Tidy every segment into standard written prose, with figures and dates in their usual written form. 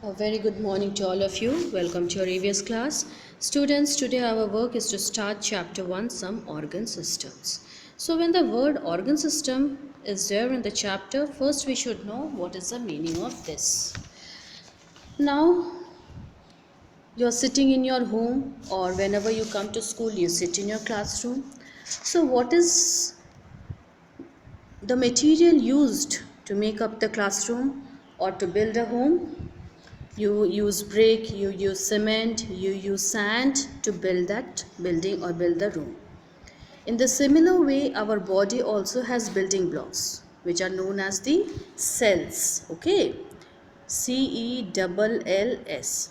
A very good morning to all of you. Welcome to your AVS class. Students, today our work is to start chapter 1, some organ systems. So when the word organ system is there in the chapter, first we should know what is the meaning of this. Now, you're sitting in your home, or whenever you come to school, you sit in your classroom. So what is the material used to make up the classroom or to build a home? You use brick, you use cement, you use sand to build that building or build the room. In the similar way, our body also has building blocks, which are known as the cells. Okay, cells.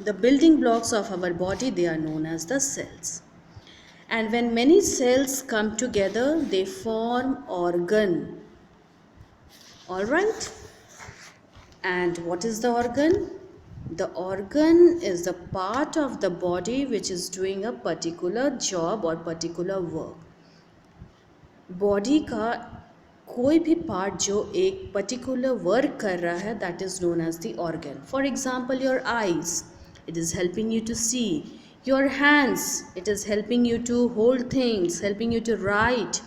The building blocks of our body, they are known as the cells. And when many cells come together, they form organ. All right. And what is the organ? The organ is the part of the body which is doing a particular job or particular work. Body का कोई भी part जो एक particular work कर रहा है, that is known as the organ. For example, your eyes, it is helping you to see. Your hands, it is helping you to hold things, helping you to write.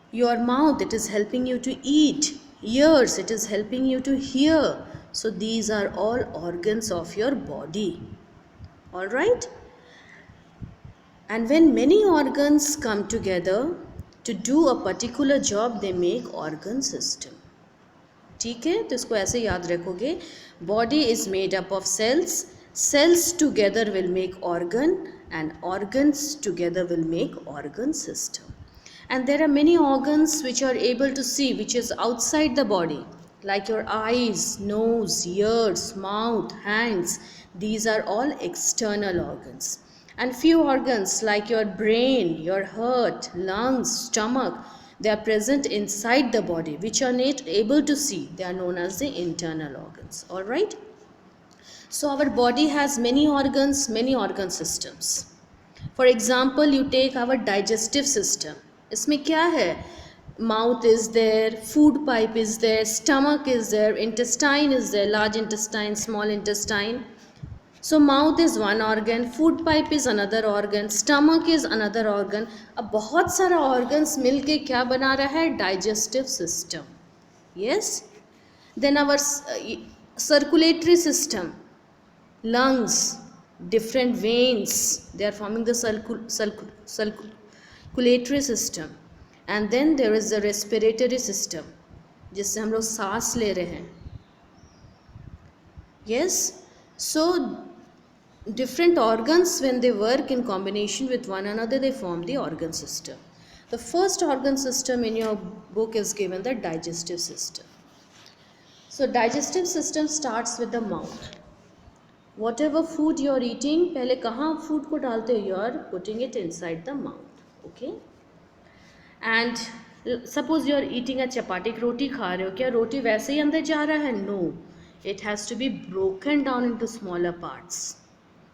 Your mouth, it is helping you to eat. Ears, it is helping you to hear. So these are all organs of your body. All right? And when many organs come together to do a particular job, they make organ system. ठीक है, तो इसको ऐसे याद रखोगे. Body is made up of cells. Cells together will make organ, and organs together will make organ system. And there are many organs which are able to see, which is outside the body, like your eyes, nose, ears, mouth, hands. These are all external organs. And few organs like your brain, your heart, lungs, stomach, they are present inside the body, which are not able to see. They are known as the internal organs. All right. So our body has many organs, many organ systems. For example, you take our digestive system. इसमें क्या है? Mouth is there, food pipe is there, stomach is there, intestine is there, large intestine, small intestine. So mouth is one organ, food pipe is another organ, stomach is another organ. अब बहुत सारा organs मिलके क्या बना रहा है? Digestive system. Yes. Then our circulatory system, lungs, different veins, they are forming the circulatory system. And then there is the respiratory system, जिससे हम लोग सांस ले रहे हैं. Yes. So different organs, when they work in combination with one another, they form the organ system. The first organ system in your book is given the digestive system. So digestive system starts with the mouth. Whatever food you are eating, पहले कहाँ food को डालते हो? You are putting it inside the mouth. Okay. And suppose you are eating a chapati, रोटी खा रहे हो, क्या रोटी वैसे ही अंदर जा रहा है? No. It has to be broken down into smaller parts.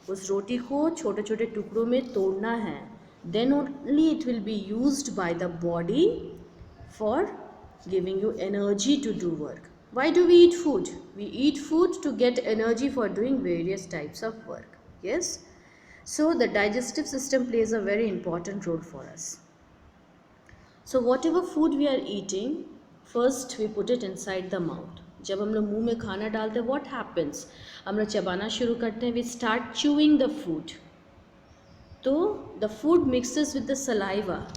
उस रोटी को छोटे छोटे टुकड़ों में तोड़ना है. Then only it will be used by the body for giving you energy to do work. Why do we eat food? We eat food to get energy for doing various types of work. Yes? So the digestive system plays a very important role for us. So whatever food we are eating, first we put it inside the mouth. जब हम लोग मुंह में खाना डालते हैं, what happens? हम लोग चबाना शुरू करते हैं, we start chewing the food. तो the food mixes with the saliva.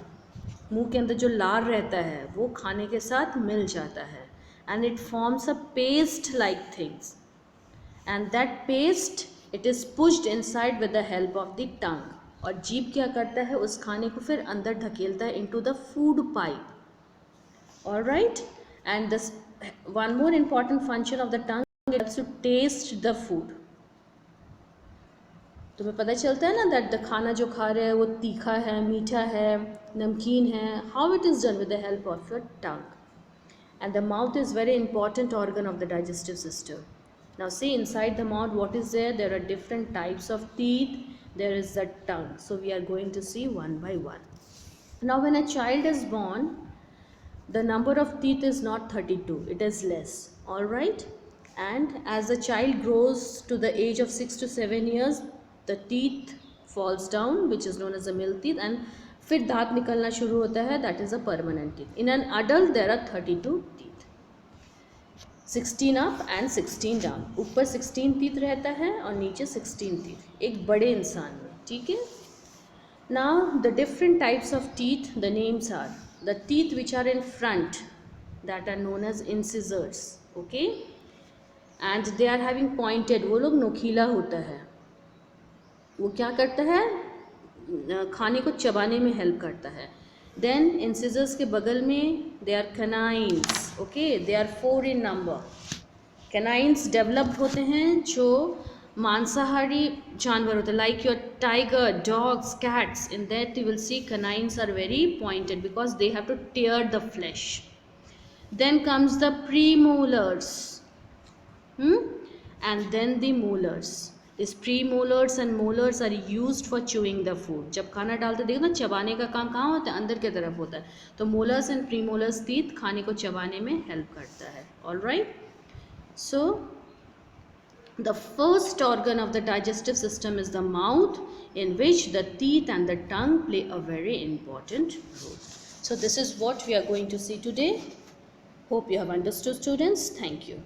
मुंह के अंदर जो लार रहता है वो खाने के साथ मिल जाता है, and it forms a paste like things, and that paste, it is pushed inside with the help of the tongue. और जीभ क्या करता है? उस खाने को फिर अंदर ढकेलता है into the food pipe. All right. And this one more important function of the tongue, it helps to taste the food. तुम्हें पता चलता है ना that the खाना जो खा रहे हैं वो तीखा है, मीठा है, नमकीन है. How it is done? With the help of your tongue. And the mouth is very important organ of the digestive system. Now see, inside the mouth what is there? There are different types of teeth. There is the tongue. So we are going to see one by one. Now when a child is born, the number of teeth is not 32, it is less. All right. And as the child grows to the age of 6 to 7 years, the teeth falls down, which is known as the mill teeth, and फिर दांत निकलना शुरू होता है, that is a permanent teeth. In an adult there are 32 teeth, 16 up and 16 down. ऊपर 16 teeth रहता है और नीचे 16 teeth एक बड़े इंसान में. ठीक है. Now the different types of teeth, the names are the teeth which are in front, that are known as incisors. Okay. And they are having pointed, वो लोग नोकीला होता है. वो क्या करता है, खाने को चबाने में हेल्प करता है. देन इंसिजर्स के बगल में they are canines. Okay, they are 4 in number. Canines developed होते हैं जो मांसाहारी जानवर होते हैं, like your tiger, dogs, cats. In that you will see canines are very pointed because they have to tear the flesh. Then comes the premolars and then the molars. These premolars and molars are used for chewing the food. जब खाना डालते देखो ना, चबाने का काम कहाँ होता है, अंदर की तरफ होता है. तो molars and premolars teeth खाने को चबाने में हेल्प करता है. All right. So the first organ of the digestive system is the mouth, in which the teeth and the tongue play a very important role. So this is what we are going to see today. Hope you have understood, students. Thank you.